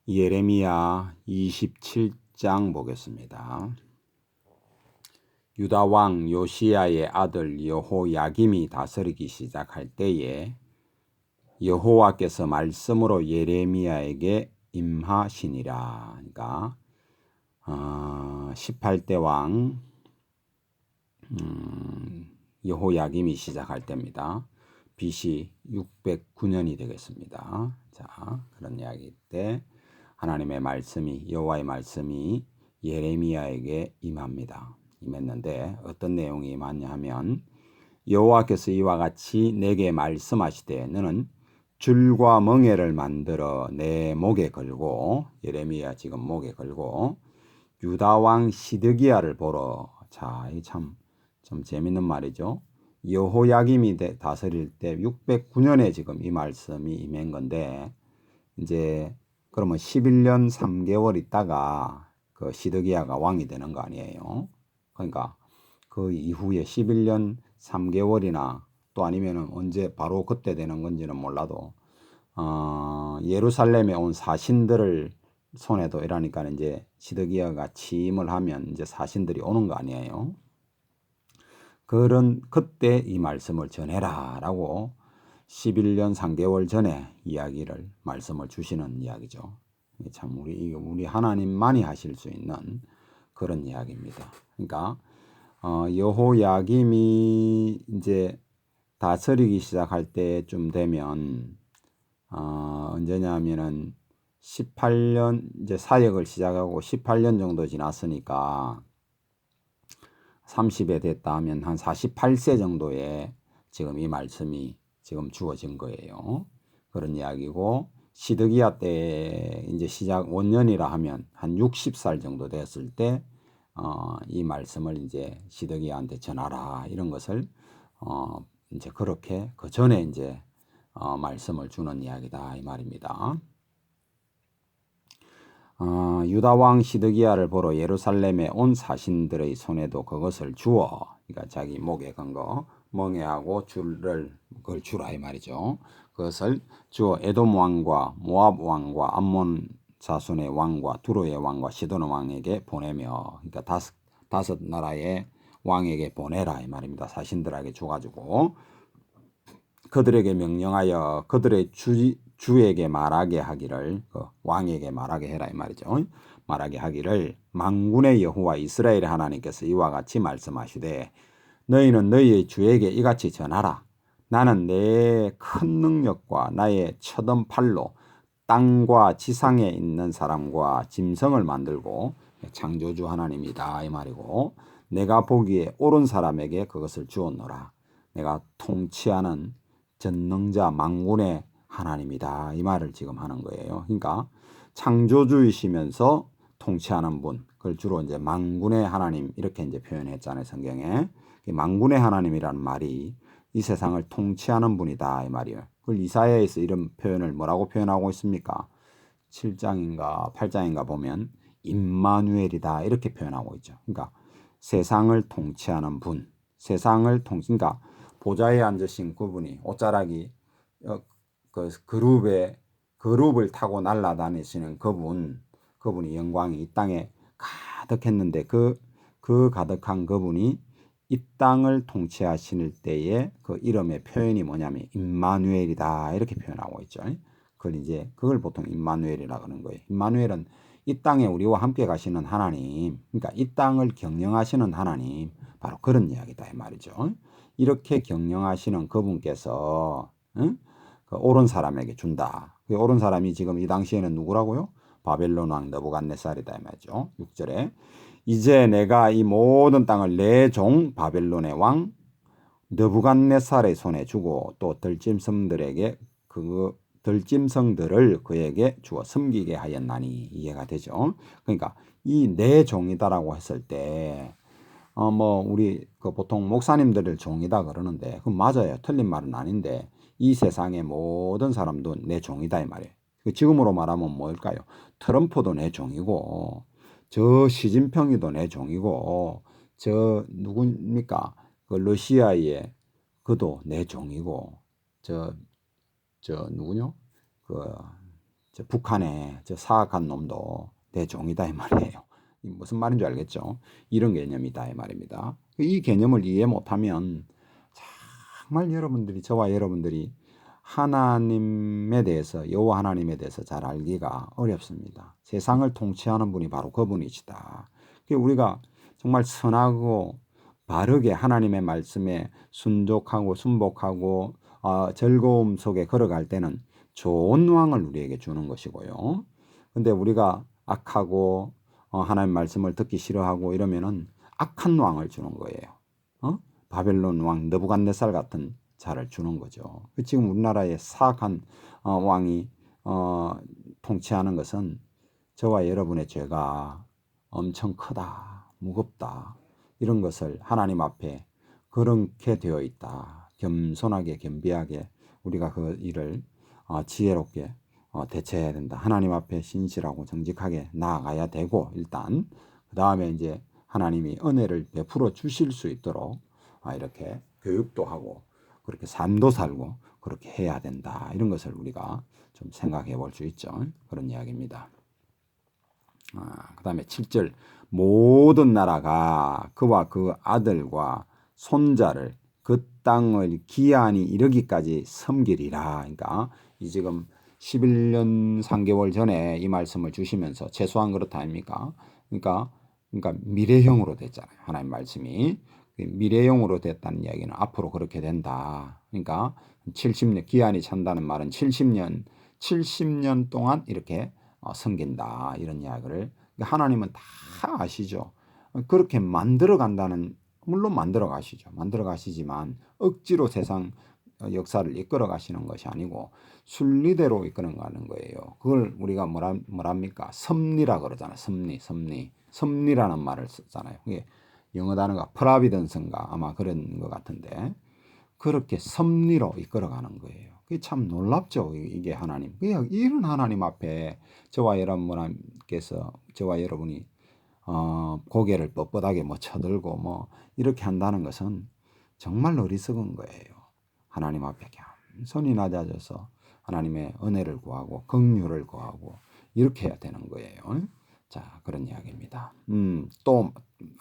예레미야 27장 보겠습니다. 유다 왕 요시야의 아들 여호야김이 다스리기 시작할 때에 여호와께서 말씀으로 예레미야에게 임하시니라. 그러니까 18대 왕 여호야김이 시작할 때입니다. BC 609년이 되겠습니다. 자, 그런 이야기 때 하나님의 말씀이, 여호와의 말씀이 예레미야에게 임합니다. 임했는데 어떤 내용이 임하냐 하면, 여호와께서 이와 같이 내게 말씀하시되 너는 줄과 멍에를 만들어 내 목에 걸고, 예레미야 지금 목에 걸고 유다 왕 시드기야를 보러. 자, 이 참 좀 재밌는 말이죠. 여호야김이 다스릴 때 609년에 지금 이 말씀이 임한 건데, 이제 그러면 11년 3개월 있다가 그 시드기야가 왕이 되는 거 아니에요. 그러니까 그 이후에 11년 3개월이나 또 아니면은 언제 바로 그때 되는 건지는 몰라도 예루살렘에 온 사신들을 손에도 이러니까 이제 시드기야가 취임을 하면 이제 사신들이 오는 거 아니에요. 그런 그때 이 말씀을 전해라라고 11년 3개월 전에 말씀을 주시는 이야기죠. 참 우리 하나님만이 하실 수 있는 그런 이야기입니다. 그러니까 여호야김이 이제 다스리기 시작할 때쯤 되면 언제냐면은 18년 이제 사역을 시작하고 18년 정도 지났으니까 30에 됐다 하면 한 48세 정도에 지금 이 말씀이 지금 주어진 거예요. 그런 이야기고, 시드기야 때 이제 시작 원년이라 하면 한 60살 정도 됐을 때 이 말씀을 이제 시드기야한테 전하라, 이런 것을 이제 그렇게 그 전에 이제 말씀을 주는 이야기다 이 말입니다. 유다 왕 시드기야를 보러 예루살렘에 온 사신들의 손에도 그것을 주어, 그러니까 자기 목에 건 거 멍에하고 줄을 그걸 주라 이 말이죠. 그것을 주어 에돔 왕과 모압 왕과 암몬 자손의 왕과 두로의 왕과 시돈 왕에게 보내며, 그러니까 다섯 나라의 왕에게 보내라 이 말입니다. 사신들에게 줘가지고 그들에게 명령하여 그들의 주에게 말하게 하기를, 왕에게 말하게 해라 이 말이죠. 말하게 하기를, 만군의 여호와 이스라엘의 하나님께서 이와 같이 말씀하시되 너희는 너희의 주에게 이같이 전하라. 나는 내 큰 능력과 나의 처던 팔로 땅과 지상에 있는 사람과 짐승을 만들고, 창조주 하나님이다 이 말이고, 내가 보기에 옳은 사람에게 그것을 주었노라. 내가 통치하는 전능자 만군의 하나님이다 이 말을 지금 하는 거예요. 그러니까 창조주이시면서 통치하는 분, 그걸 주로 이제 만군의 하나님 이렇게 이제 표현했잖아요, 성경에. 만군의 하나님이라는 말이 이 세상을 통치하는 분이다 이 말이에요. 그걸 이사야에서 이런 표현을 뭐라고 표현하고 있습니까? 7장인가 8장인가 보면 임마누엘이다 이렇게 표현하고 있죠. 그러니까 세상을 통치하는 분, 그러니까 보좌에 앉으신 그분이 옷자락이 그 그룹을 타고 날아다니시는 그분이 영광이 이 땅에 가득했는데 그 가득한 그분이 이 땅을 통치하실 때에 그 이름의 표현이 뭐냐면 임마누엘이다 이렇게 표현하고 있죠. 그걸 보통 임마누엘이라고 하는 거예요. 임마누엘은 이 땅에 우리와 함께 가시는 하나님, 그러니까 이 땅을 경영하시는 하나님, 바로 그런 이야기다 이 말이죠. 이렇게 경영하시는 그분께서 그 옳은 사람에게 준다. 그 옳은 사람이 지금 이 당시에는 누구라고요? 바벨론 왕 느부갓네살이다 이 말이죠. 6절에 이제 내가 이 모든 땅을 내 종 바벨론의 왕 느부갓네살의 손에 주고 또 들짐승들을 그에게 주어 섬기게 하였나니, 이해가 되죠? 그러니까 이 내 종이다라고 했을 때 우리 보통 목사님들을 종이다 그러는데 그건 맞아요. 틀린 말은 아닌데 이 세상의 모든 사람도 내 종이다 이 말이에요. 지금으로 말하면 뭘까요? 트럼프도 내 종이고, 저 시진핑이도 내 종이고, 저 누굽니까? 그 러시아의 그도 내 종이고, 저 누구냐? 그 북한의 저 사악한 놈도 내 종이다 이 말이에요. 무슨 말인 줄 알겠죠? 이런 개념이다 이 말입니다. 이 개념을 이해 못하면 정말 여러분들이, 저와 여러분들이 하나님에 대해서, 여호와 하나님에 대해서 잘 알기가 어렵습니다. 세상을 통치하는 분이 바로 그분이시다. 우리가 정말 선하고 바르게 하나님의 말씀에 순종하고 순복하고 즐거움 속에 걸어갈 때는 좋은 왕을 우리에게 주는 것이고요. 근데 우리가 악하고 하나님 말씀을 듣기 싫어하고 이러면은 악한 왕을 주는 거예요. 바벨론 왕 느부갓네살 같은 자를 주는 거죠. 지금 우리나라의 사악한 왕이 통치하는 것은 저와 여러분의 죄가 엄청 크다, 무겁다, 이런 것을 하나님 앞에 그렇게 되어 있다. 겸손하게 겸비하게 우리가 그 일을 지혜롭게 대처해야 된다. 하나님 앞에 신실하고 정직하게 나아가야 되고, 일단 그 다음에 이제 하나님이 은혜를 베풀어 주실 수 있도록 이렇게 교육도 하고 그렇게 삶도 살고 그렇게 해야 된다. 이런 것을 우리가 좀 생각해 볼 수 있죠. 그런 이야기입니다. 그 다음에 7절, 모든 나라가 그와 그 아들과 손자를 그 땅을 기한이 이르기까지 섬기리라. 그러니까 이 지금 11년 3개월 전에 이 말씀을 주시면서 최소한 그렇다 아닙니까? 그러니까 미래형으로 됐잖아요. 하나님 말씀이. 미래형으로 됐다는 이야기는 앞으로 그렇게 된다. 그러니까 70년, 기한이 찬다는 말은 70년 동안 이렇게 섬긴다. 이런 이야기를 하나님은 다 아시죠. 그렇게 만들어 간다는, 물론 만들어 가시죠. 만들어 가시지만 억지로 세상 역사를 이끌어 가시는 것이 아니고 순리대로 이끌어 가는 거예요. 그걸 우리가 뭐랍니까? 섭리라 그러잖아요. 섭리라는 말을 쓰잖아요. 그게 영어 단어가 프라비던스인가 아마 그런 것 같은데, 그렇게 섭리로 이끌어가는 거예요. 그게 참 놀랍죠. 이게 하나님. 이런 하나님 앞에 저와 여러분께서, 저와 여러분이 고개를 뻣뻣하게 쳐들고 이렇게 한다는 것은 정말 어리석은 거예요. 하나님 앞에 겸손히 낮아져서 하나님의 은혜를 구하고 긍휼을 구하고 이렇게 해야 되는 거예요. 자, 그런 이야기입니다. 또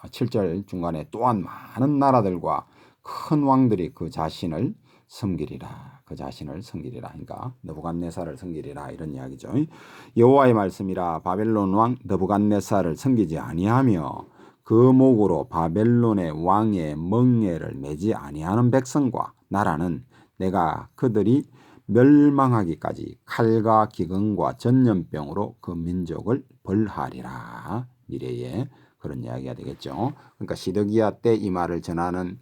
7절 중간에 또한 많은 나라들과 큰 왕들이 그 자신을 섬기리라. 그 자신을 섬기리라. 그러니까 느부갓네살을 섬기리라, 이런 이야기죠. 여호와의 말씀이라. 바벨론 왕 느부갓네살을 섬기지 아니하며 그 목으로 바벨론의 왕의 멍에를 매지 아니하는 백성과 나라는 내가 그들이 멸망하기까지 칼과 기근과 전염병으로 그 민족을 벌하리라. 미래에 그런 이야기가 되겠죠. 그러니까 시드기야 때 이 말을 전하는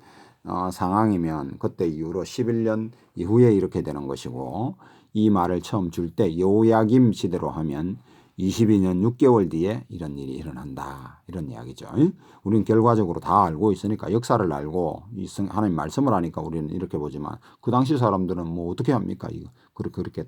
상황이면 그때 이후로 11년 이후에 이렇게 되는 것이고, 이 말을 처음 줄 때 요야김 시대로 하면 22년 6개월 뒤에 이런 일이 일어난다. 이런 이야기죠. 우리는 결과적으로 다 알고 있으니까, 역사를 알고 하나님 말씀을 하니까 우리는 이렇게 보지만, 그 당시 사람들은 뭐 어떻게 합니까? 이거 그렇게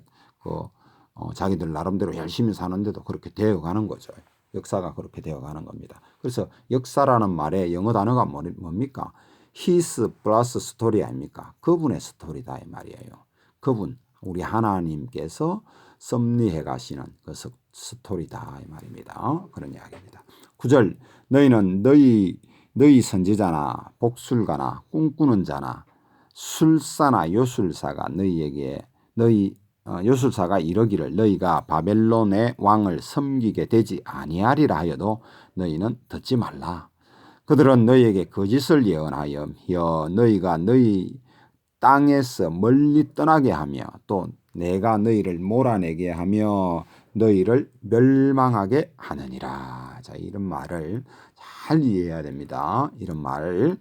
자기들 나름대로 열심히 사는데도 그렇게 되어가는 거죠. 역사가 그렇게 되어가는 겁니다. 그래서 역사라는 말의 영어 단어가 뭡니까? His 플러스 스토리 아닙니까? 그분의 스토리다 이 말이에요. 그분, 우리 하나님께서 섭리해 가시는 그 스토리다 이 말입니다. 그런 이야기입니다. 9절, 너희는 너희 선지자나 복술가나 꿈꾸는 자나 술사나 요술사가 요술사가 이러기를 너희가 바벨론의 왕을 섬기게 되지 아니하리라 하여도 너희는 듣지 말라. 그들은 너희에게 거짓을 예언하여 너희가 너희 땅에서 멀리 떠나게 하며 또 내가 너희를 몰아내게 하며 너희를 멸망하게 하느니라. 자, 이런 말을 잘 이해해야 됩니다. 이런 말을.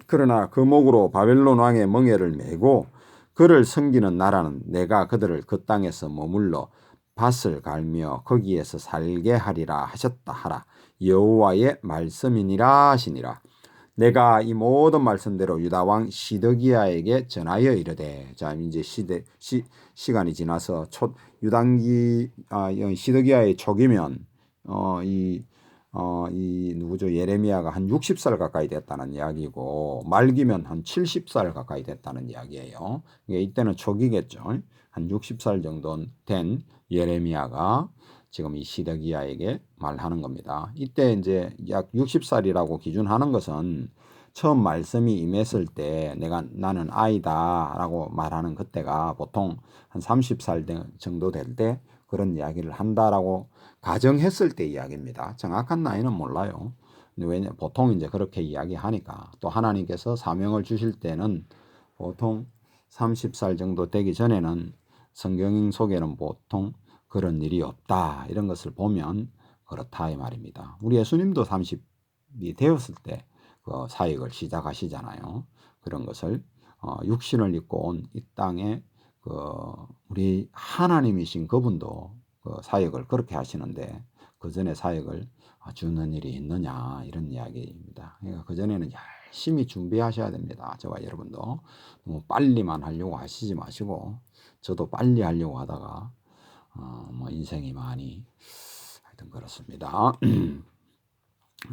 그러나 그 목으로 바벨론 왕의 멍에를 메고 그를 섬기는 나라는 내가 그들을 그 땅에서 머물러 밭을 갈며 거기에서 살게 하리라 하셨다 하라. 여호와의 말씀이니라 하시니라. 내가 이 모든 말씀대로 유다 왕 시드기야에게 전하여 이르되. 자, 이제 시간이 지나서 시드기야의 초기면 이 누구죠? 예레미야가 한 60살 가까이 됐다는 이야기고, 말기면 한 70살 가까이 됐다는 이야기예요. 이때는 초기겠죠. 한 한 60살 정도 된 예레미야가 지금 이 시드기야에게 말하는 겁니다. 이때 이제 약 60살이라고 기준하는 것은 처음 말씀이 임했을 때 나는 아이다라고 말하는 그때가 보통 한 30살 정도 될 때 그런 이야기를 한다라고 가정했을 때 이야기입니다. 정확한 나이는 몰라요. 왜냐 보통 이제 그렇게 이야기하니까 또 하나님께서 사명을 주실 때는 보통 30살 정도 되기 전에는 성경 속에는 보통 그런 일이 없다 이런 것을 보면 그렇다 이 말입니다. 우리 예수님도 30이 되었을 때 그 사역을 시작하시잖아요. 그런 것을 육신을 입고 온 이 땅에 그 우리 하나님이신 그분도 그 사역을 그렇게 하시는데 그 전에 사역을 주는 일이 있느냐 이런 이야기입니다. 그러니까 그 전에는 열심히 준비하셔야 됩니다. 저와 여러분도 너무 빨리만 하려고 하시지 마시고 저도 빨리 하려고 하다가 뭐 인생이 많이 하여튼 그렇습니다.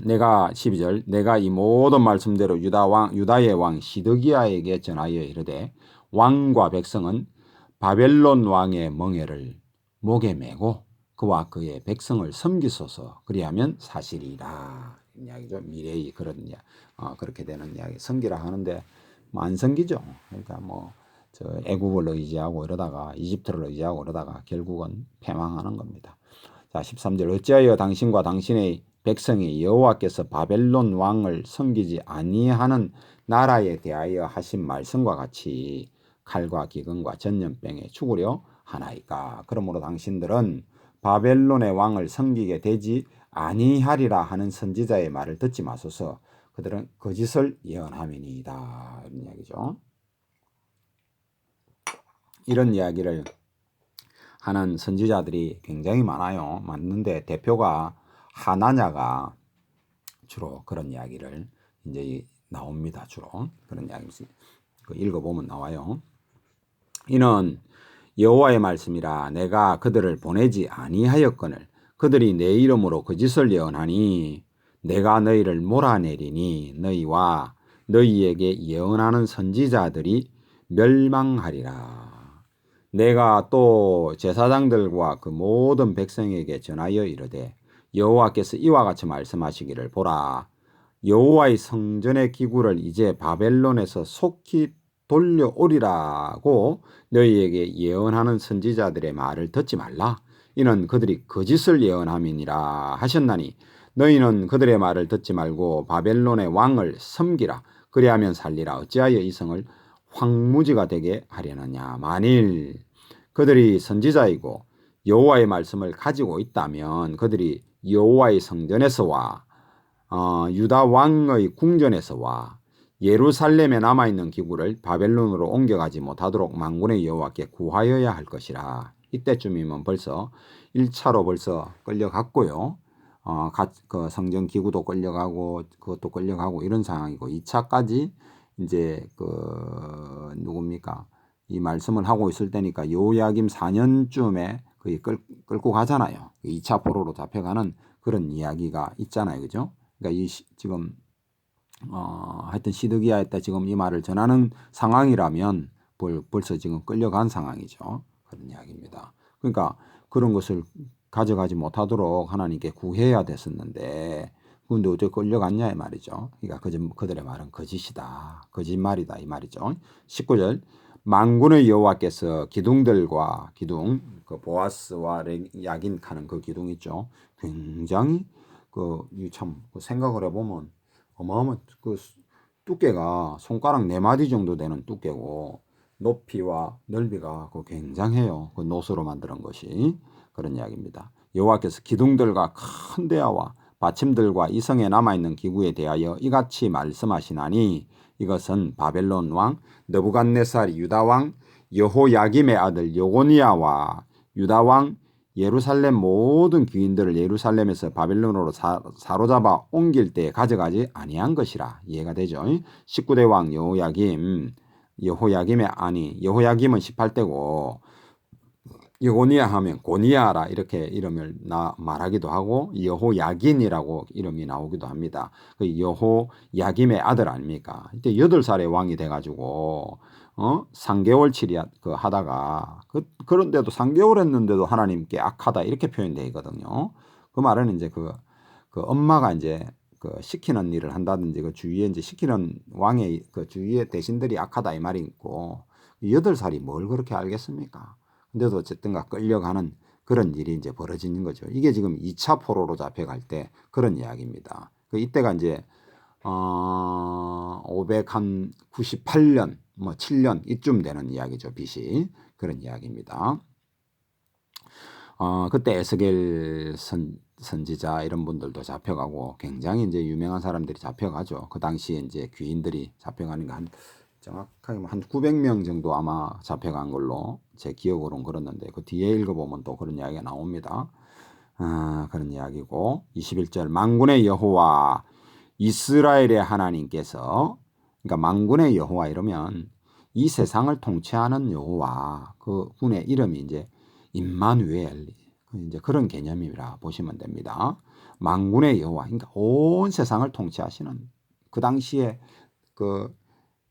내가 12절 내가 이 모든 말씀대로 유다의 왕 시드기야에게 전하여 이르되 왕과 백성은 바벨론 왕의 멍에를 목에 메고 그와 그의 백성을 섬기소서 그리하면 사실이라 이야기죠. 미래의 그런 그렇게 되는 이야기 섬기라 하는데 뭐 안 섬기죠. 그러니까 뭐 저 애국을 의지하고 이러다가 이집트를 의지하고 이러다가 결국은 패망하는 겁니다. 자 13절 어찌하여 당신과 당신의 백성이 여호와께서 바벨론 왕을 섬기지 아니하는 나라에 대하여 하신 말씀과 같이 칼과 기근과 전염병에 죽으려 하나이까. 그러므로 당신들은 바벨론의 왕을 섬기게 되지 아니하리라 하는 선지자의 말을 듣지 마소서. 그들은 거짓을 예언함이니이다. 이런 이야기죠. 이런 이야기를 하는 선지자들이 굉장히 많아요. 맞는데 대표가 하나냐가 주로 그런 이야기를 이제 나옵니다. 주로 그런 이야기 읽어보면 나와요. 이는 여호와의 말씀이라 내가 그들을 보내지 아니하였거늘 그들이 내 이름으로 거짓을 예언하니 내가 너희를 몰아내리니 너희와 너희에게 예언하는 선지자들이 멸망하리라. 내가 또 제사장들과 그 모든 백성에게 전하여 이르되 여호와께서 이와 같이 말씀하시기를 보라 여호와의 성전의 기구를 이제 바벨론에서 속히 돌려오리라고 너희에게 예언하는 선지자들의 말을 듣지 말라. 이는 그들이 거짓을 예언함이니라 하셨나니 너희는 그들의 말을 듣지 말고 바벨론의 왕을 섬기라. 그리하면 살리라. 어찌하여 이 성을 황무지가 되게 하려느냐. 만일 그들이 선지자이고 여호와의 말씀을 가지고 있다면 그들이 여호와의 성전에서와 유다 왕의 궁전에서와 예루살렘에 남아있는 기구를 바벨론으로 옮겨가지 못하도록 만군의 여호와께 구하여야 할 것이라. 이때쯤이면 벌써 1차로 벌써 끌려갔고요. 그 성전 기구도 끌려가고 그것도 끌려가고 이런 상황이고 2차까지 이제 그 누굽니까? 이 말씀을 하고 있을 때니까 여호야김 4년쯤에 거의 끌고 가잖아요. 2차 포로로 잡혀가는 그런 이야기가 있잖아요. 그죠? 그러니까 지금 하여튼 시드기야에 때 지금 이 말을 전하는 상황이라면 벌써 지금 끌려간 상황이죠. 그런 이야기입니다. 그러니까 그런 것을 가져가지 못하도록 하나님께 구해야 됐었는데 근데 어떻게 끌려갔냐 이 말이죠. 그러니까 그들의 말은 거짓이다. 거짓말이다 이 말이죠. 19절 만군의 여호와께서 기둥들과 기둥 그 보아스와 야긴 하는 그 기둥 있죠. 굉장히 참 생각을 해보면 어마어마한 그 두께가 손가락 4마디 정도 되는 두께고 높이와 넓이가 굉장해요. 그 노수로 만드는 것이 그런 이야기입니다. 여호와께서 기둥들과 큰 대야와 받침들과 이 성에 남아있는 기구에 대하여 이같이 말씀하시나니 이것은 바벨론 왕 느부갓네살이 유다 왕 여호야김의 아들 여고니아와 유다 왕 예루살렘 모든 귀인들을 예루살렘에서 바벨론으로 사로잡아 옮길 때 가져가지 아니한 것이라. 이해가 되죠? 19대 왕 여호야김은 18대고 여고니아 하면 고니아라 이렇게 이름을 말하기도 하고 여호야긴이라고 이름이 나오기도 합니다. 그 여호야김의 아들 아닙니까? 이때 8살의 왕이 돼가지고 3개월치리 하다가 그런데도 3개월 했는데도 하나님께 악하다 이렇게 표현되어 있거든요. 그 말은 이제 그 엄마가 이제 그 시키는 일을 한다든지 그 주위에 이제 시키는 왕의 그 주위의 대신들이 악하다 이 말이 있고 8살이 뭘 그렇게 알겠습니까? 근데도 어쨌든가 끌려가는 그런 일이 이제 벌어지는 거죠. 이게 지금 2차 포로로 잡혀갈 때 그런 이야기입니다. 이때가 이제 598년 뭐 7년 이쯤 되는 이야기죠. BC 그런 이야기입니다. 그때 에스겔 선지자 이런 분들도 잡혀가고 굉장히 이제 유명한 사람들이 잡혀가죠. 그 당시에 이제 귀인들이 잡혀가는 거 정확하게 한 900명 정도 아마 잡혀간 걸로 제 기억으로는 그렇는데 그 뒤에 읽어보면 또 그런 이야기가 나옵니다. 그런 이야기고 21절 만군의 여호와 이스라엘의 하나님께서 그러니까 만군의 여호와 이러면 이 세상을 통치하는 여호와 그 분의 이름이 이제 임마누엘 이제 그런 개념이라 보시면 됩니다. 만군의 여호와 그러니까 온 세상을 통치하시는 그 당시에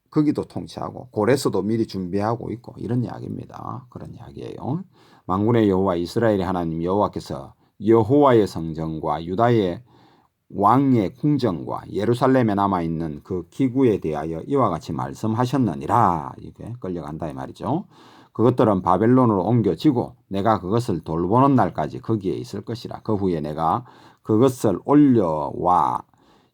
거기도 통치하고 고레스도 미리 준비하고 있고 이런 이야기입니다. 그런 이야기예요. 만군의 여호와 이스라엘의 하나님 여호와께서 여호와의 성전과 유다의 왕의 궁정과 예루살렘에 남아있는 그 기구에 대하여 이와 같이 말씀하셨느니라. 이게 끌려간다 이 말이죠. 그것들은 바벨론으로 옮겨지고 내가 그것을 돌보는 날까지 거기에 있을 것이라. 그 후에 내가 그것을 올려와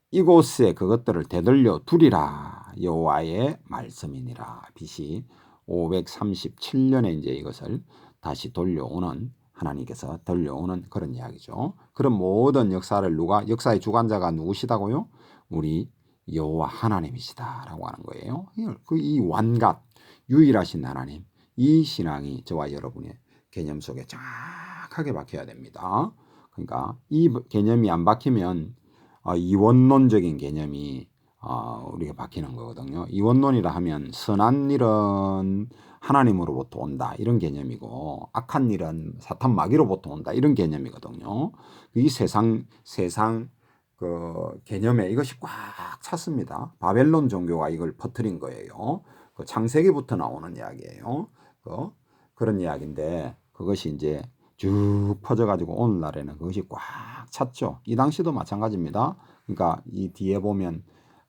이곳에 그것들을 되돌려 두리라. 여호와의 말씀이니라. BC 537년에 이제 이것을 다시 돌려오는 하나님께서 돌려오는 그런 이야기죠. 그런 모든 역사를 역사의 주관자가 누구시다고요? 우리 여호와 하나님이시다라고 하는 거예요. 이 완갓 유일하신 하나님 이 신앙이 저와 여러분의 개념 속에 정확하게 박혀야 됩니다. 그러니까 이 개념이 안 박히면 이원론적인 개념이 우리가 박히는 거거든요. 이원론이라 하면 선한 일은 하나님으로부터 온다 이런 개념이고 악한 일은 사탄 마귀로부터 온다 이런 개념이거든요. 이 세상 그 개념에 이것이 꽉 찼습니다. 바벨론 종교가 이걸 퍼뜨린 거예요. 그 창세기부터 나오는 이야기예요. 그런 이야기인데 그것이 이제 쭉 퍼져가지고 오늘날에는 그것이 꽉 찼죠. 이 당시도 마찬가지입니다. 그러니까 이 뒤에 보면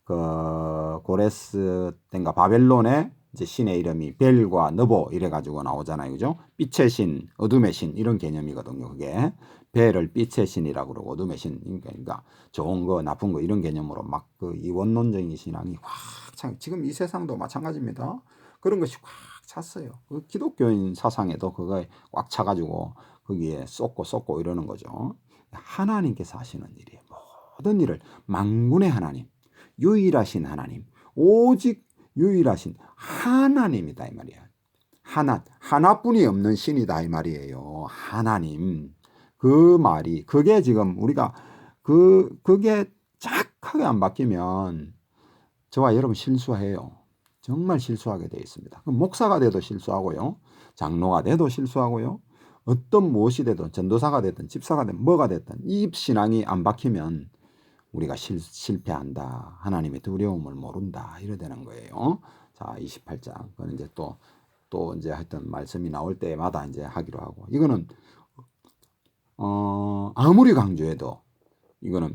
그 고레스 땐가 바벨론의 이제 신의 이름이 벨과 너보 이래가지고 나오잖아요. 그죠? 빛의 신, 어둠의 신 이런 개념이거든요. 그게 벨을 빛의 신이라고 그러고 어둠의 신 그러니까 좋은 거 나쁜 거 이런 개념으로 막 그 이원론적인 신앙이 확 차. 지금 이 세상도 마찬가지입니다. 그런 것이 꽉 찼어요. 그 기독교인 사상에도 그거에 꽉 차가지고 거기에 쏟고 이러는 거죠. 하나님께서 하시는 일이에요. 모든 일을 만군의 하나님, 유일하신 하나님, 오직 유일하신 하나님이다 이 말이야. 하나뿐이 없는 신이다 이 말이에요. 하나님. 그 말이 그게 지금 우리가 그게 정확하게 안 바뀌면 저와 여러분 실수해요. 정말 실수하게 되어 있습니다. 목사가 돼도 실수하고요. 장로가 돼도 실수하고요. 어떤 무엇이 되든 전도사가 되든 집사가 되든 뭐가 되든 이 신앙이 안 박히면 우리가 실패한다. 하나님의 두려움을 모른다. 이래 되는 거예요. 자, 28장. 그건 이제 또 이제 하여튼 말씀이 나올 때마다 이제 하기로 하고. 이거는, 아무리 강조해도 이거는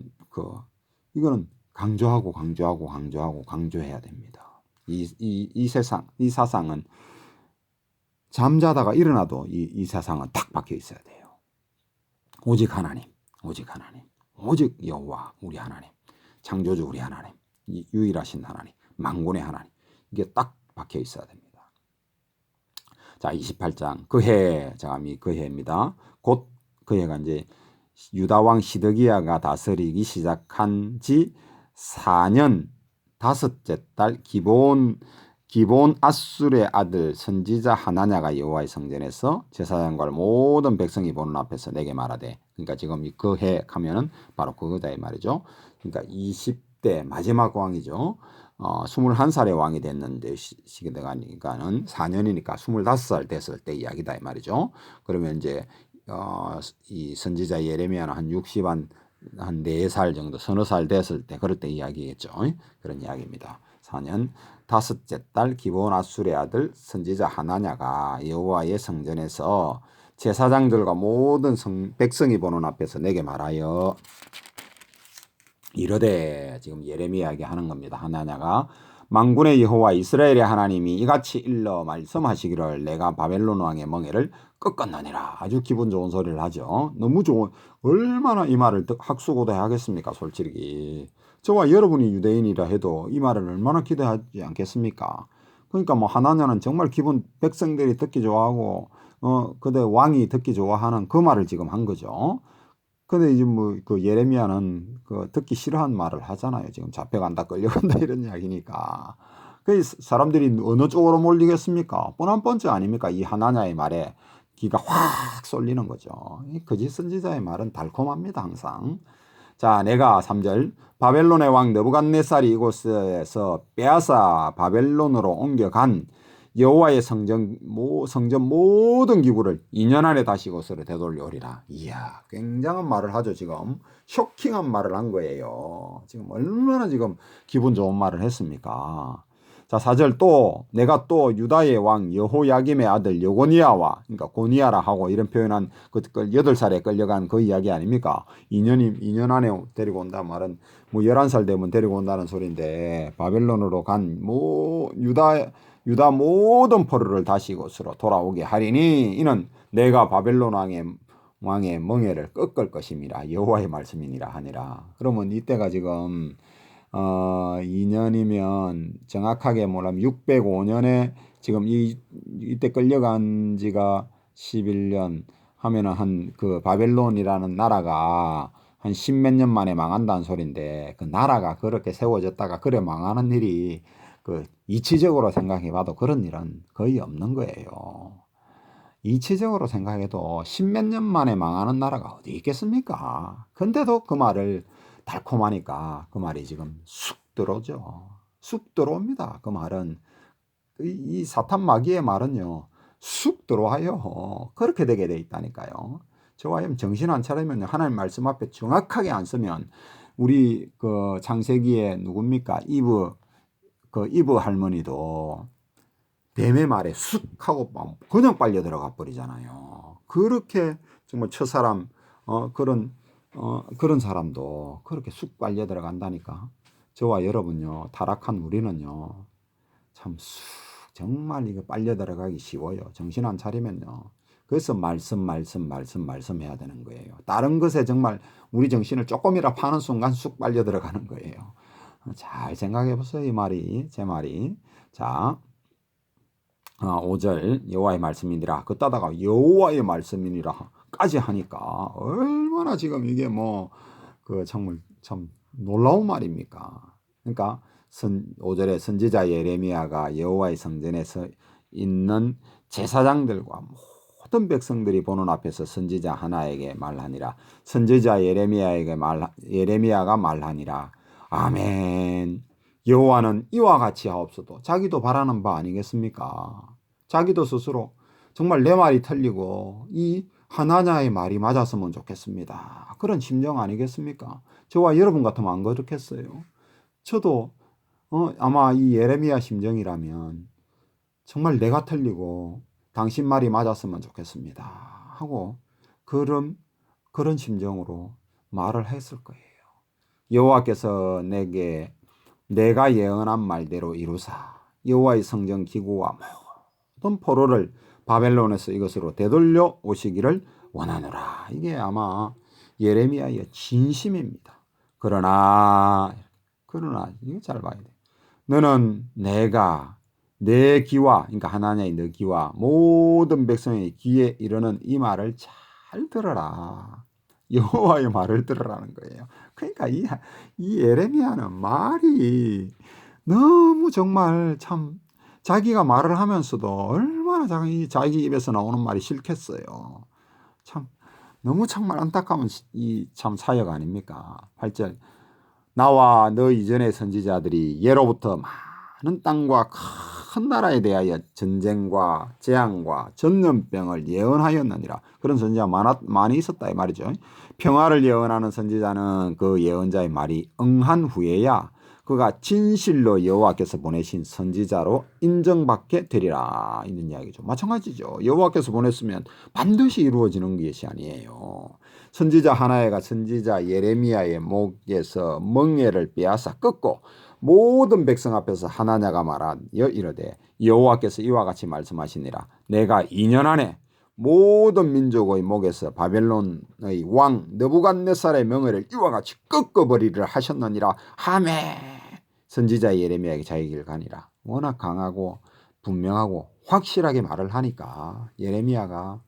강조해야 됩니다. 이 사상은 잠자다가 일어나도 이 사상은 딱 박혀 있어야 돼요. 오직 하나님. 오직 여호와 우리 하나님, 창조주 우리 하나님, 유일하신 하나님, 만군의 하나님 이게 딱 박혀 있어야 됩니다. 자 28장 그 해입니다. 곧 그 해가 이제 유다 왕 시드기야가 다스리기 시작한 지 4년 다섯째 달 기본 아술의 아들 선지자 하나냐가 여호와의 성전에서 제사장과 모든 백성이 보는 앞에서 내게 말하되 그러니까 지금 그 해 하면은 바로 그거다 이 말이죠. 그러니까 20대 마지막 왕이죠. 21살의 왕이 됐는데 시기대가니까는 4년이니까 25살 됐을 때 이야기다 이 말이죠. 그러면 이제 이 선지자 예레미야는 한 60한 4살 정도 서너 살 됐을 때 그럴 때 이야기겠죠. 그런 이야기입니다. 4년 다섯째 달 기브온 아술의 아들 선지자 하나냐가 여호와의 성전에서 제사장들과 모든 백성이 보는 앞에서 내게 말하여 이르되, 지금 예레미야에게 하는 겁니다. 하나냐가 만군의 여호와 이스라엘의 하나님이 이같이 일러 말씀하시기를 내가 바벨론 왕의 멍에를 꺾었느니라. 아주 기분 좋은 소리를 하죠. 너무 좋은, 얼마나 이 말을 학수고대하겠습니까? 솔직히 저와 여러분이 유대인이라 해도 이 말을 얼마나 기대하지 않겠습니까? 그러니까 뭐 하나냐는 정말 기분, 백성들이 듣기 좋아하고 그대 왕이 듣기 좋아하는 그 말을 지금 한 거죠. 근데 이제 뭐 그 예레미야는 그 듣기 싫어하는 말을 하잖아요. 지금 잡혀간다, 끌려간다 이런 이야기니까. 그 사람들이 어느 쪽으로 몰리겠습니까? 뻔한 번째 아닙니까? 이 하나냐의 말에 기가 확 쏠리는 거죠. 이 거짓 선지자의 말은 달콤합니다, 항상. 자, 내가 3절 바벨론의 왕 느부갓네살이 이곳에서 빼앗아 바벨론으로 옮겨간 여호와의 성전 모든 기구를 2년 안에 다시 이곳으로 되돌려오리라. 이야, 굉장한 말을 하죠. 지금 쇼킹한 말을 한 거예요. 지금 얼마나 지금 기분 좋은 말을 했습니까? 자, 4절 또 내가 또 유다의 왕 여호야김의 아들 여고니아와, 그러니까 고니아라 하고 이런 표현한 그 8살에 끌려간 그 이야기 아닙니까? 2년 안에 데리고 온다는 말은 뭐 11살 되면 데리고 온다는 소리인데, 바벨론으로 간 유다 모든 포로를 다시 이곳으로 돌아오게 하리니 이는 내가 바벨론 왕의 멍에를 꺾을 것임이라 여호와의 말씀이니라 하니라. 그러면 이때가 지금 2년이면 정확하게 뭐라면 605년에 지금 이때 끌려간 지가 11년 하면은 한 그 바벨론이라는 나라가 한 10몇 년 만에 망한다는 소린데, 그 나라가 그렇게 세워졌다가 그래 망하는 일이 그 이치적으로 생각해 봐도 그런 일은 거의 없는 거예요. 이치적으로 생각해도 10몇 년 만에 망하는 나라가 어디 있겠습니까? 근데도 그 말을 달콤하니까 그 말이 지금 쑥 들어오죠. 쑥 들어옵니다. 그 말은 이 사탄 마귀의 말은요, 쑥 들어와요. 그렇게 되게 돼 있다니까요. 저와 정신 안 차리면 하나님 말씀 앞에 정확하게 안 쓰면 우리 그 창세기에 누굽니까? 이브 할머니도 뱀의 말에 쑥 하고 그냥 빨려 들어가 버리잖아요. 그렇게 정말 첫사람 그런 사람도 그렇게 쑥 빨려 들어간다니까. 저와 여러분요, 타락한 우리는요, 참 정말 이거 빨려 들어가기 쉬워요. 정신 안 차리면요. 그래서 말씀 해야 되는 거예요. 다른 것에 정말 우리 정신을 조금이라 파는 순간 쑥 빨려 들어가는 거예요. 잘 생각해 보세요. 이 말이, 제 말이. 자, 5절 여호와의 말씀이니라. 그따다가 여호와의 말씀이니라까지 하니까 얼마나 지금 이게 뭐 그 정말 참 놀라운 말입니까? 그러니까 5절에 선지자 예레미야가 여호와의 성전에서 있는 제사장들과 모든 백성들이 보는 앞에서 선지자 하나에게 말하니라. 선지자 예레미야가 말하니라. 아멘. 여호와는 이와 같이 하옵소도. 자기도 바라는 바 아니겠습니까? 자기도 스스로 정말 내 말이 틀리고 이 하나냐의 말이 맞았으면 좋겠습니다. 그런 심정 아니겠습니까? 저와 여러분 같으면 안 그렇겠어요? 저도 아마 이 예레미야 심정이라면 정말 내가 틀리고 당신 말이 맞았으면 좋겠습니다 하고 그런 심정으로 말을 했을 거예요. 여호와께서 내가 예언한 말대로 이루사 여호와의 성전 기구와 모든 포로를 바벨론에서 이것으로 되돌려 오시기를 원하노라. 이게 아마 예레미야의 진심입니다. 그러나 이거 잘 봐야 돼. 너는 내가 내 귀와, 그러니까 하나님의 내 귀와 모든 백성의 귀에 이르는 이 말을 잘 들어라. 여호와의 말을 들으라는 거예요. 그러니까 이 예레미야는 말이 너무 정말 참 자기가 말을 하면서도 얼마나 자기 입에서 나오는 말이 싫겠어요. 참 너무 정말 안타까운 이 참 사역 아닙니까? 8절 나와 너 이전의 선지자들이 예로부터 많은 땅과 큰 나라에 대하여 전쟁과 재앙과 전염병을 예언하였느니라. 그런 선지자 많이 있었다 이 말이죠. 평화를 예언하는 선지자는 그 예언자의 말이 응한 후에야 그가 진실로 여호와께서 보내신 선지자로 인정받게 되리라 이런 이야기죠. 마찬가지죠. 여호와께서 보냈으면 반드시 이루어지는 것이 아니에요. 선지자 하나야가 선지자 예레미야의 목에서 멍에를 빼앗아 꺾고 모든 백성 앞에서 하나냐가 말하여 이르되 여호와께서 이와 같이 말씀하시니라. 내가 2년 안에 모든 민족의 목에서 바벨론의 왕 느부갓네살의 명예를 이와 같이 꺾어버리리라 하셨느니라. 하매 선지자 예레미야에게 자기 길 가니라. 워낙 강하고 분명하고 확실하게 말을 하니까 예레미야가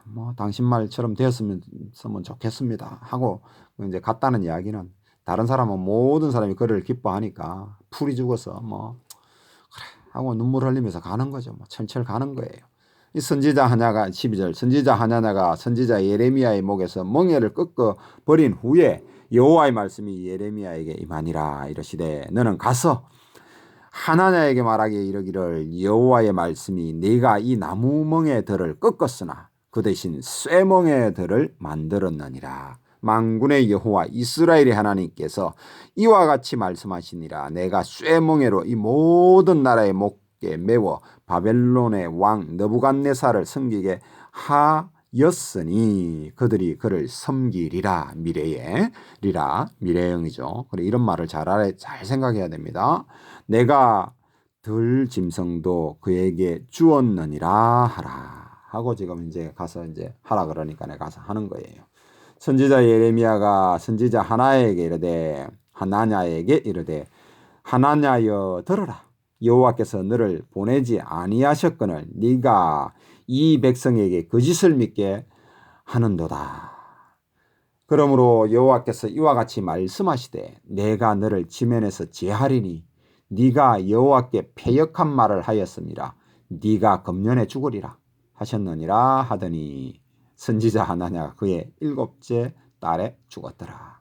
뭐 당신 말처럼 되었으면 좋겠습니다 하고 이제 갔다는 이야기는, 다른 사람은 모든 사람이 그를 기뻐하니까 풀이 죽어서 뭐 그래 하고 눈물 흘리면서 가는 거죠. 뭐 철철 가는 거예요. 이 선지자 하냐가 12절 선지자 하냐가 선지자 예레미야의 목에서 멍에를 꺾어 버린 후에 여호와의 말씀이 예레미야에게 임하니라. 이르시되 너는 가서 하나냐에게 말하기에 이르기를 여호와의 말씀이 네가 이 나무 멍에들을 꺾었으나 그 대신 쇠 멍에들을 만들었느니라. 만군의 여호와 이스라엘의 하나님께서 이와 같이 말씀하시니라. 내가 쇠 멍에로 이 모든 나라의 목에 메워 바벨론의 왕 느부갓네살을 섬기게 하였으니 그들이 그를 섬기리라. 미래에 리라 미래형이죠. 그래 이런 말을 잘 생각해야 됩니다. 내가 들 짐승도 그에게 주었느니라 하라 하고 지금 이제 가서 이제 하라 그러니까 내가 가서 하는 거예요. 선지자 예레미야가 선지자 하나냐에게 이르되 하나냐여 들어라. 여호와께서 너를 보내지 아니하셨거늘 네가 이 백성에게 거짓을 믿게 하는도다. 그러므로 여호와께서 이와 같이 말씀하시되 내가 너를 지면에서 제하리니 네가 여호와께 패역한 말을 하였습니다. 네가 금년에 죽으리라 하셨느니라 하더니 선지자 하나냐가 그의 7째 달에 죽었더라.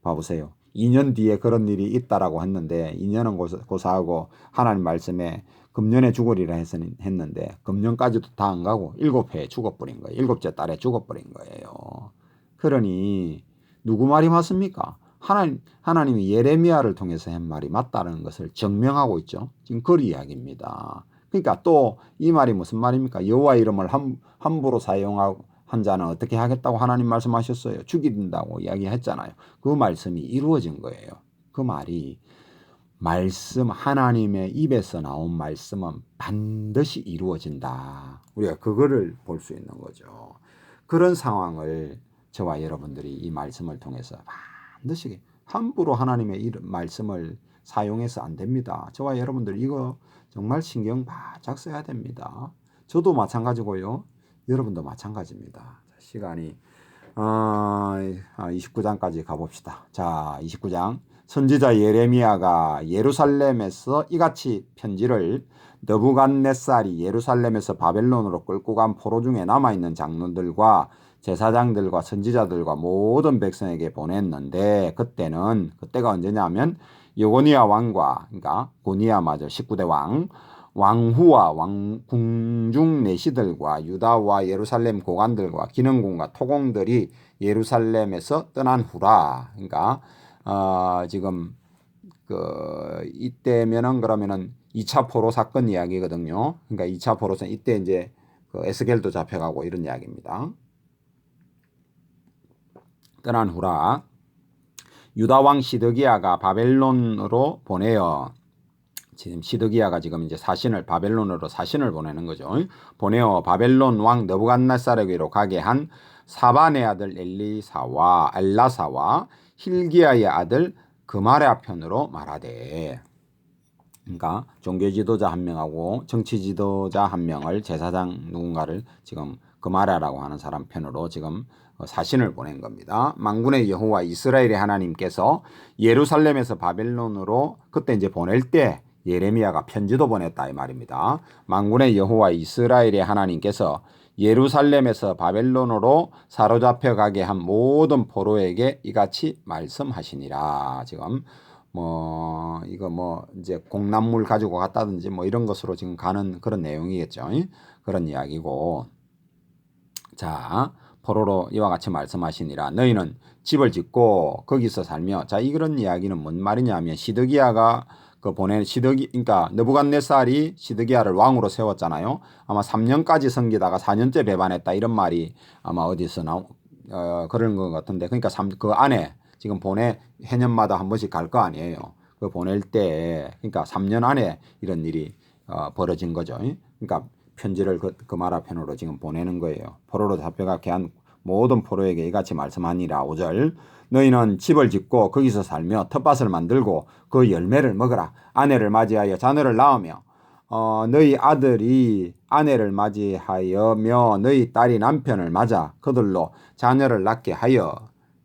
봐보세요. 2년 뒤에 그런 일이 있다라고 했는데 2년은 고사하고 하나님 말씀에 금년에 죽으리라 했는데 금년까지도 다 안 가고 7회에 죽어버린 거예요. 7째 달에 죽어버린 거예요. 그러니 누구 말이 맞습니까? 하나님이 예레미야를 통해서 한 말이 맞다는 것을 증명하고 있죠. 지금 그 이야기입니다. 그러니까 또 이 말이 무슨 말입니까? 여호와 이름을 함부로 사용하고 한 자는 어떻게 하겠다고 하나님 말씀하셨어요? 죽인다고 이야기했잖아요. 그 말씀이 이루어진 거예요. 그 말이 하나님의 입에서 나온 말씀은 반드시 이루어진다. 우리가 그거를 볼 수 있는 거죠. 그런 상황을 저와 여러분들이 이 말씀을 통해서 반드시 함부로 하나님의 말씀을 사용해서 안 됩니다. 저와 여러분들 이거 정말 신경 바짝 써야 됩니다. 저도 마찬가지고요. 여러분도 마찬가지입니다. 시간이 29장까지 가봅시다. 자, 29장. 선지자 예레미야가 예루살렘에서 이같이 편지를 느부갓네살이 예루살렘에서 바벨론으로 끌고 간 포로 중에 남아있는 장로들과 제사장들과 선지자들과 모든 백성에게 보냈는데 그때가 언제냐면 여고니야 왕과 그러니까 고니야 19대 왕후와 궁중 내시들과 유다와 예루살렘 고관들과 기능궁과 토공들이 예루살렘에서 떠난 후라. 그러니까 지금 이때면은 그러면은 2차 포로 사건 이야기거든요. 그러니까 2차 포로선 이때 이제 에스겔도 잡혀가고 이런 이야기입니다. 떠난 후라. 유다 왕 시드기야가 바벨론으로 보내어 지금 시드기야가 지금 이제 바벨론으로 사신을 보내는 거죠. 보내어 바벨론 왕 느부갓네살에게로 가게 한 사반의 아들 엘라사와 힐기야의 아들 그마랴 편으로 말하되, 그러니까 종교 지도자 한 명하고 정치 지도자 한 명을 제사장 누군가를 지금 그마랴라고 하는 사람 편으로 지금 사신을 보낸 겁니다. 만군의 여호와 이스라엘의 하나님께서 예루살렘에서 바벨론으로 그때 이제 보낼 때 예레미야가 편지도 보냈다 이 말입니다. 만군의 여호와 이스라엘의 하나님께서 예루살렘에서 바벨론으로 사로잡혀 가게 한 모든 포로에게 이같이 말씀하시니라. 지금 이거 이제 공납물 가지고 갔다든지 이런 것으로 지금 가는 그런 내용이겠죠. 그런 이야기고. 자, 포로로 이와 같이 말씀하시니라. 너희는 집을 짓고 거기서 살며. 자, 이런 이야기는 뭔 말이냐면 시드기야가 그러니까 느부갓네살이 시드기야를 왕으로 세웠잖아요. 아마 3년까지 섬기다가 4년째 배반했다 이런 말이 아마 어디서 그런 것 같은데, 그러니까 그 안에 지금 해년마다 한 번씩 갈 거 아니에요. 그 보낼 때 그러니까 3년 안에 이런 일이 벌어진 거죠. 그러니까 편지를 그 마라편으로 지금 보내는 거예요. 포로로 잡혀가게 한 모든 포로에게 이같이 말씀하니라. 5절 너희는 집을 짓고 거기서 살며 텃밭을 만들고 그 열매를 먹으라. 아내를 맞이하여 자녀를 낳으며 너희 아들이 아내를 맞이하여며 너희 딸이 남편을 맞아 그들로 자녀를 낳게 하여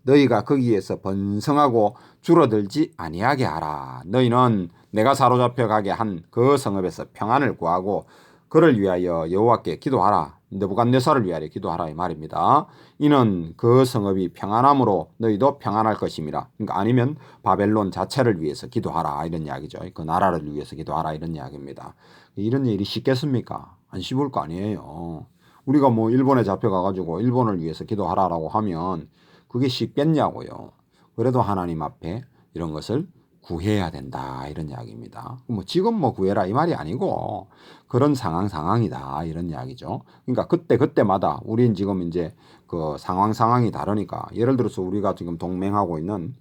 너희가 거기에서 번성하고 줄어들지 아니하게 하라. 너희는 내가 사로잡혀 가게 한 그 성읍에서 평안을 구하고 그를 위하여 여호와께 기도하라. 느부갓네살을 위하여 기도하라 이 말입니다. 이는 그 성읍이 평안함으로 너희도 평안할 것임이라. 그러니까 아니면 바벨론 자체를 위해서 기도하라 이런 이야기죠. 그 나라를 위해서 기도하라 이런 이야기입니다. 이런 일이 쉽겠습니까? 안 쉬울 거 아니에요. 우리가 뭐 일본에 잡혀가가지고 일본을 위해서 기도하라라고 하면 그게 쉽겠냐고요. 그래도 하나님 앞에 이런 것을 구해야 된다 이런 이야기입니다. 뭐 지금 뭐 구해라 이 말이 아니고 그런 상황이다 이런 이야기죠. 그러니까 그때마다 우린 지금 이제 그 상황이 다르니까 예를 들어서 우리가 지금 동맹하고 있는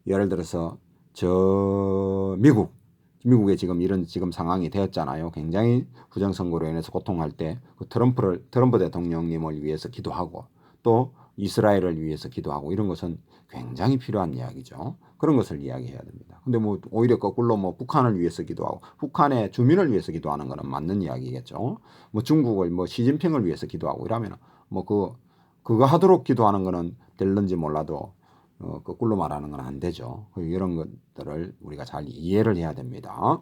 예를 들어서 미국에 지금 이런 지금 상황이 되었잖아요. 굉장히 부정선거로 인해서 고통할 때 그 트럼프 대통령님을 위해서 기도하고 또 이스라엘을 위해서 기도하고 이런 것은 굉장히 필요한 이야기죠. 그런 것을 이야기해야 됩니다. 근데 뭐 오히려 거꾸로 뭐 북한을 위해서 기도하고 북한의 주민을 위해서 기도하는 것은 맞는 이야기겠죠. 뭐 중국을 뭐 시진핑을 위해서 기도하고 이러면 뭐 그거 하도록 기도하는 거는 될는지 몰라도 거꾸로 말하는 건 안 되죠. 이런 것들을 우리가 잘 이해를 해야 됩니다.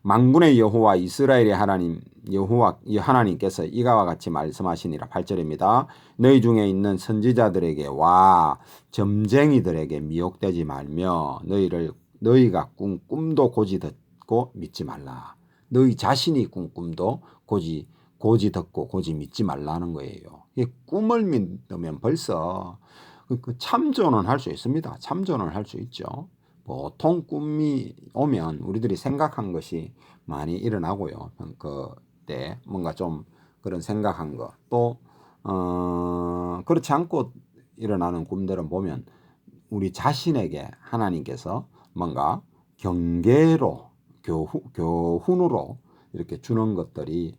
만군의 여호와 이스라엘의 하나님 여호와 하나님께서 이가와 같이 말씀하시니라. 8절입니다. 너희 중에 있는 선지자들에게와 점쟁이들에게 미혹되지 말며 너희가 꾼 꿈도 고지 듣고 믿지 말라. 너희 자신이 꾼 꿈도 고지 듣고 고지 믿지 말라는 거예요. 꿈을 믿으면 벌써 참조는 할 수 있습니다. 참조는 할 수 있죠. 보통 꿈이 오면 우리들이 생각한 것이 많이 일어나고요. 그때 뭔가 좀 그런 생각한 것 또 그렇지 않고 일어나는 꿈들은 보면 우리 자신에게 하나님께서 뭔가 경계로 교훈으로 이렇게 주는 것들이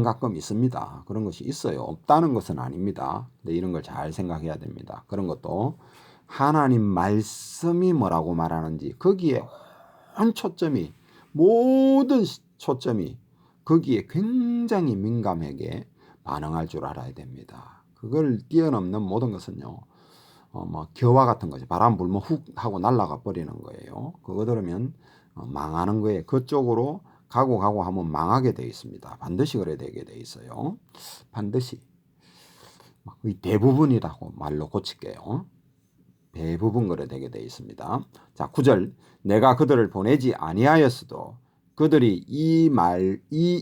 가끔 있습니다. 그런 것이 있어요. 없다는 것은 아닙니다. 근데 이런 걸 잘 생각해야 됩니다. 그런 것도 하나님 말씀이 뭐라고 말하는지 거기에 모든 초점이 거기에 굉장히 민감하게 반응할 줄 알아야 됩니다. 그걸 뛰어넘는 모든 것은요. 뭐 겨와 같은 거죠. 바람 불면 훅 하고 날아가 버리는 거예요. 그거 들으면 망하는 거예요. 그쪽으로 가고 하면 망하게 되어 있습니다. 반드시 그래 되게 되어 있어요. 반드시. 대부분이라고 말로 고칠게요. 대부분 그래 되게 되어 있습니다. 자, 9절. 내가 그들을 보내지 아니하였어도 그들이 이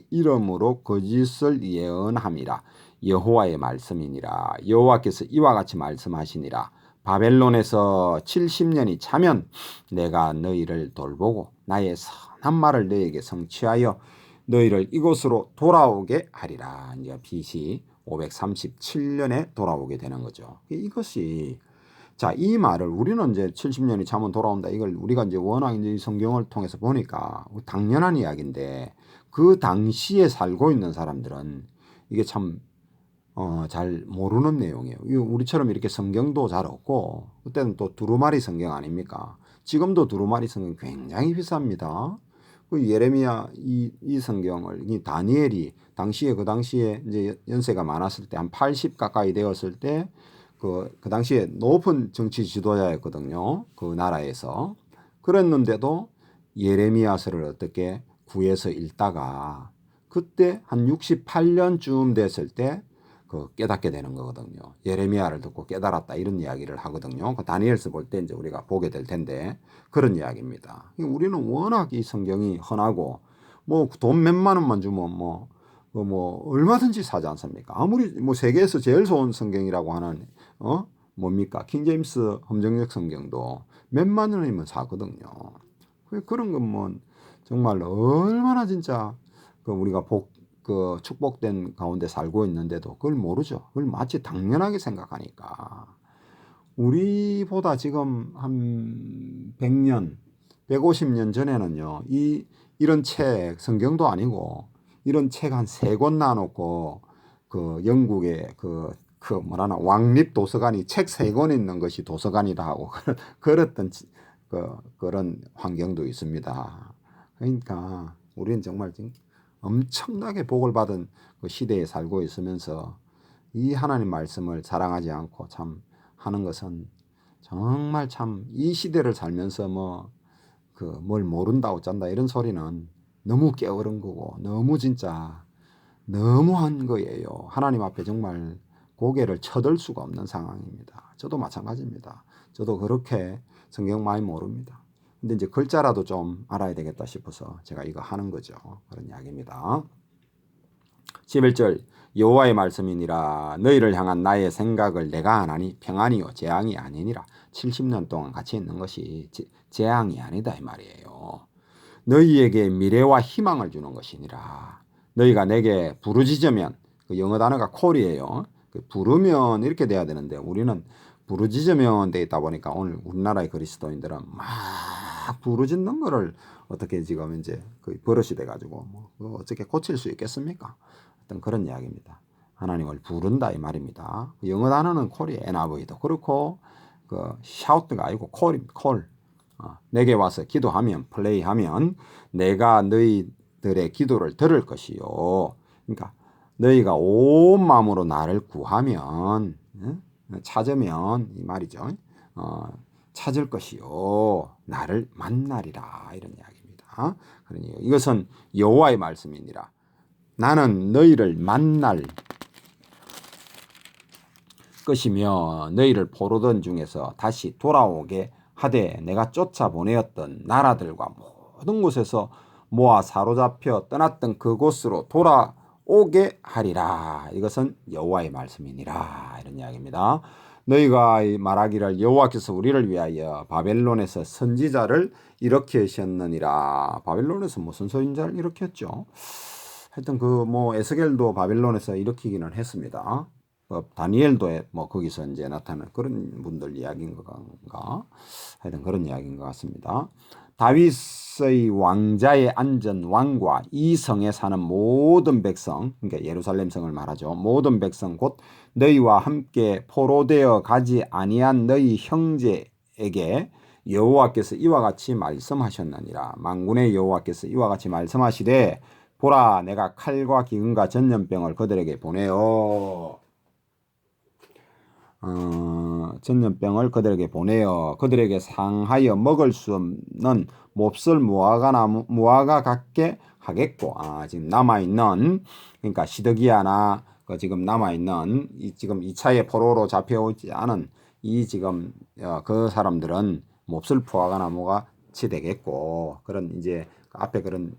이름으로 거짓을 예언함이라. 여호와의 말씀이니라. 여호와께서 이와 같이 말씀하시니라. 바벨론에서 70년이 차면 내가 너희를 돌보고 나의 선한 말을 너희에게 성취하여 너희를 이곳으로 돌아오게 하리라. 이제 BC 537년에 돌아오게 되는 거죠. 이것이 자, 이 말을 우리는 이제 70년이 차면 돌아온다. 이걸 우리가 이제 워낙 이제 이 성경을 통해서 보니까 당연한 이야기인데 그 당시에 살고 있는 사람들은 이게 참 잘 모르는 내용이에요. 우리처럼 이렇게 성경도 잘 없고 그때는 또 두루마리 성경 아닙니까? 지금도 두루마리 성경 굉장히 비쌉니다. 그 예레미야 이 성경을 이 다니엘이 그 당시에 이제 연세가 많았을 때 한 80 가까이 되었을 때 그 당시에 높은 정치 지도자였거든요. 그 나라에서. 그랬는데도 예레미야서를 어떻게 구해서 읽다가 그때 한 68년쯤 됐을 때 깨닫게 되는 거거든요. 예레미야를 듣고 깨달았다 이런 이야기를 하거든요. 그 다니엘서 볼 때 이제 우리가 보게 될 텐데 그런 이야기입니다. 우리는 워낙 이 성경이 흔하고 뭐 돈 몇만 원만 주면 뭐 뭐 얼마든지 사지 않습니까? 아무리 뭐 세계에서 제일 좋은 성경이라고 하는 뭡니까? 킹제임스 함정역 성경도 몇만 원이면 사거든요. 그런 건 뭐 정말 얼마나 진짜 우리가 축복된 가운데 살고 있는데도 그걸 모르죠. 그걸 마치 당연하게 생각하니까. 우리보다 지금 한 100년, 150년 전에는요, 이런 책, 성경도 아니고, 이런 책 한 3권 놔놓고, 영국의 뭐라나, 왕립 도서관이 책 3권 있는 것이 도서관이라 하고, 그랬던, 그런 환경도 있습니다. 그러니까, 우리는 정말 엄청나게 복을 받은 그 시대에 살고 있으면서, 이 하나님 말씀을 사랑하지 않고 참 하는 것은 정말 참 이 시대를 살면서 뭘 모른다 어쩐다 이런 소리는 너무 게으른 거고 너무 진짜 너무한 거예요. 하나님 앞에 정말 고개를 쳐들 수가 없는 상황입니다. 저도 마찬가지입니다. 저도 그렇게 성경 많이 모릅니다. 근데 이제 글자라도 좀 알아야 되겠다 싶어서 제가 이거 하는 거죠. 그런 이야기입니다. 11절 여호와의 말씀이니라 너희를 향한 나의 생각을 내가 아나니 평안이요 재앙이 아니니라. 70년 동안 같이 있는 것이 재앙이 아니다 이 말이에요. 너희에게 미래와 희망을 주는 것이니라. 너희가 내게 부르짖으면 그 영어 단어가 call이에요. 부르면 이렇게 돼야 되는데 우리는 부르짖으면 돼 있다 보니까 오늘 우리나라의 그리스도인들은 막 부르짖는 거를 어떻게 지금 이제 거의 버릇이 돼가지고 어떻게 고칠 수 있겠습니까? 어떤 그런 이야기입니다. 하나님을 부른다 이 말입니다. 영어 단어는 call이 NIV도 그렇고 shout가 아니고 call. 내게 와서 기도하면 플레이하면 내가 너희들의 기도를 들을 것이요. 그러니까 너희가 온 마음으로 나를 구하면 찾으면 이 말이죠. 찾을 것이요. 나를 만나리라 이런 이야기입니다. 그러니 이것은 여호와의 말씀이니라. 나는 너희를 만날 것이며 너희를 포로던 중에서 다시 돌아오게 하되 내가 쫓아보내었던 나라들과 모든 곳에서 모아 사로잡혀 떠났던 그곳으로 돌아오게 하리라. 이것은 여호와의 말씀이니라 이런 이야기입니다. 너희가 말하기를 여호와께서 우리를 위하여 바벨론에서 선지자를 일으키셨느니라. 바벨론에서 무슨 선지자를 일으켰죠? 하여튼 에스겔도 바벨론에서 일으키기는 했습니다. 다니엘도 거기서 이제 나타나는 그런 분들 이야기인 건가? 하여튼 그런 이야기인 것 같습니다. 다윗의 왕자에 앉은 왕과 이 성에 사는 모든 백성, 그러니까 예루살렘 성을 말하죠. 모든 백성 곧 너희와 함께 포로되어 가지 아니한 너희 형제에게 여호와께서 이와 같이 말씀하셨느니라. 만군의 여호와께서 이와 같이 말씀하시되 보라 내가 칼과 기근과 전염병을 그들에게 보내어 전염병을 그들에게 보내어 그들에게 상하여 먹을 수 없는 몹쓸 무화과 같게 하겠고 지금 남아있는 그러니까 시드기야나 지금 남아있는 지금 2차의 포로로 잡혀오지 않은 지금 그 사람들은 몹쓸 무화과나무가 치되겠고 그런 이제 앞에 그런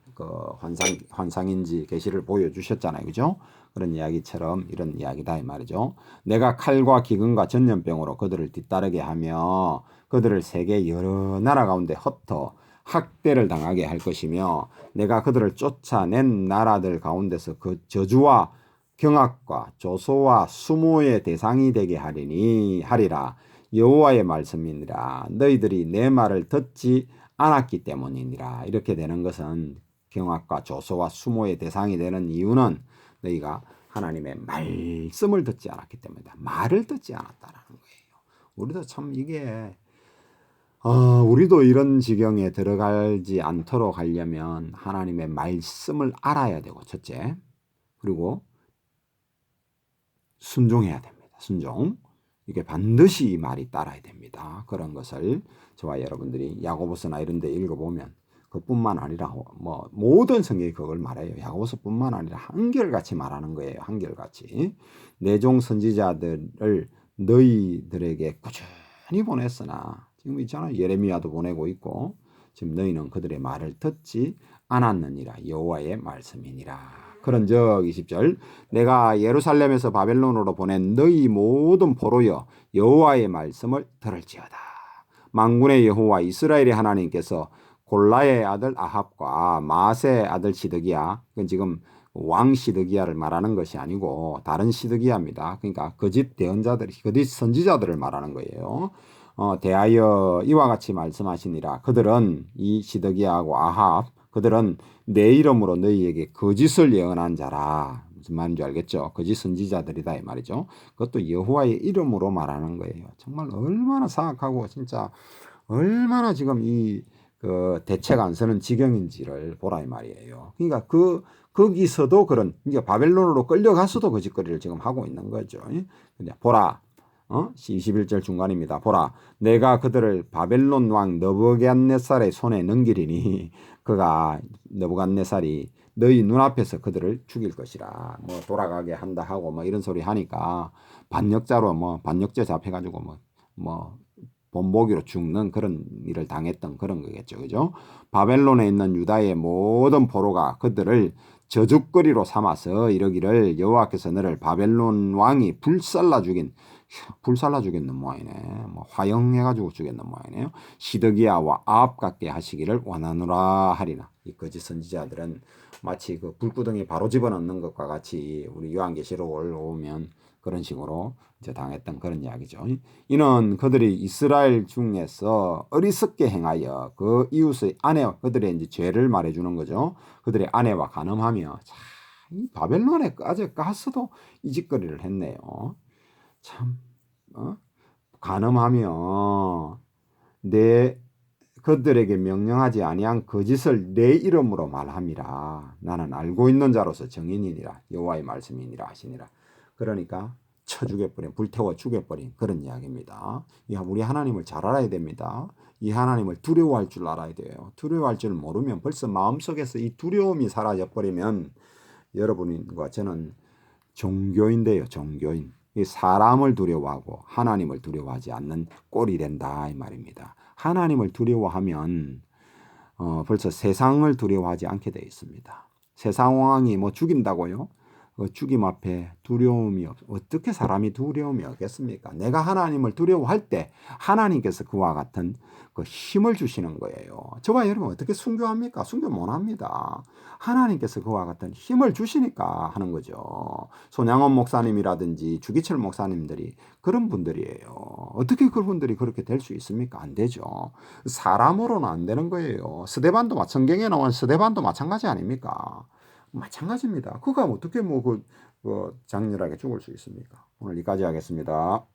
환상인지 계시를 보여주셨잖아요. 그죠? 그런 이야기처럼 이런 이야기다 이 말이죠. 내가 칼과 기근과 전염병으로 그들을 뒤따르게 하며 그들을 세계 여러 나라 가운데 흩어 학대를 당하게 할 것이며 내가 그들을 쫓아낸 나라들 가운데서 그 저주와 경악과 조소와 수모의 대상이 되게 하리라. 여호와의 말씀이니라. 너희들이 내 말을 듣지 않았기 때문이니라. 이렇게 되는 것은 경악과 조소와 수모의 대상이 되는 이유는 너희가 하나님의 말씀을 듣지 않았기 때문이다. 말을 듣지 않았다라는 거예요. 우리도 참 이게 우리도 이런 지경에 들어가지 않도록 하려면 하나님의 말씀을 알아야 되고 첫째 그리고 순종해야 됩니다. 순종. 이게 반드시 이 말이 따라야 됩니다. 그런 것을 저와 여러분들이 야고보서나 이런 데 읽어보면 그뿐만 아니라 모든 성경이 그걸 말해요. 야고보서뿐만 아니라 한결같이 말하는 거예요. 한결같이. 내 종 선지자들을 너희들에게 꾸준히 보냈으나 지금 있잖아요. 예레미야도 보내고 있고 지금 너희는 그들의 말을 듣지 않았느니라. 여호와의 말씀이니라. 그런즉 20절 내가 예루살렘에서 바벨론으로 보낸 너희 모든 포로여 여호와의 말씀을 들을지어다. 만군의 여호와 이스라엘의 하나님께서 골라의 아들 아합과 마아세의 아들 시드기야, 그건 지금 왕 시드기야를 말하는 것이 아니고 다른 시드기야입니다. 그러니까 거짓 대언자들, 거짓 선지자들을 말하는 거예요. 대하여 이와 같이 말씀하시니라. 그들은 이 시드기야하고 아합, 그들은 내 이름으로 너희에게 거짓을 예언한 자라. 무슨 말인지 알겠죠? 거짓 선지자들이다 이 말이죠. 그것도 여호와의 이름으로 말하는 거예요. 정말 얼마나 사악하고 진짜 얼마나 지금 이 그 대책 안 서는 지경인지를 보라 이 말이에요. 그러니까 거기서도 그런 이제 바벨론으로 끌려가서도 거짓거리를 지금 하고 있는 거죠. 보라. 21절 중간입니다. 보라, 내가 그들을 바벨론 왕 느부갓네살의 손에 넘기리니 그가 느부갓네살이 너희 눈앞에서 그들을 죽일 것이라. 뭐 돌아가게 한다 하고 뭐 이런 소리 하니까 반역자로 뭐 반역죄 잡혀가지고 뭐 본보기로 죽는 그런 일을 당했던 그런 거겠죠. 그죠? 바벨론에 있는 유다의 모든 포로가 그들을 저주거리로 삼아서 이러기를 여호와께서 너를 바벨론 왕이 불살라 죽였는 모양이네. 뭐 화형해가지고 죽였는 모양이네요. 시드기야와 아합 같게 하시기를 원하노라 하리나. 이 거짓 선지자들은 마치 그 불구덩이 바로 집어넣는 것과 같이 우리 요한계시록을 오면 그런 식으로 이제 당했던 그런 이야기죠. 이는 그들이 이스라엘 중에서 어리석게 행하여 그 이웃의 아내와 그들의 이제 죄를 말해주는 거죠. 그들의 아내와 간음하며 이 바벨론에까지 가서도 이 짓거리를 했네요. 참 간음하며 그들에게 명령하지 아니한 거짓을 내 이름으로 말함이라. 나는 알고 있는 자로서 정인이니라. 여호와의 말씀이니라 하시니라. 그러니까 쳐 죽여버린, 불태워 죽여버린 그런 이야기입니다. 우리 하나님을 잘 알아야 됩니다. 이 하나님을 두려워할 줄 알아야 돼요. 두려워할 줄 모르면 벌써 마음속에서 이 두려움이 사라져버리면 여러분과 저는 종교인데요. 종교인. 사람을 두려워하고 하나님을 두려워하지 않는 꼴이 된다 이 말입니다. 하나님을 두려워하면 벌써 세상을 두려워하지 않게 되어 있습니다. 세상 왕이 뭐 죽인다고요? 죽임 앞에 두려움이 어떻게 사람이 두려움이 없겠습니까? 내가 하나님을 두려워할 때 하나님께서 그와 같은 그 힘을 주시는 거예요. 저와 여러분 어떻게 순교합니까? 순교 못합니다. 하나님께서 그와 같은 힘을 주시니까 하는 거죠. 손양원 목사님이라든지 주기철 목사님들이 그런 분들이에요. 어떻게 그분들이 그렇게 될 수 있습니까? 안 되죠. 사람으로는 안 되는 거예요. 스데반도 성경에 나온 스데반도 마찬가지 아닙니까? 마찬가지입니다. 그가 어떻게 장렬하게 죽을 수 있습니까? 오늘 여기까지 하겠습니다.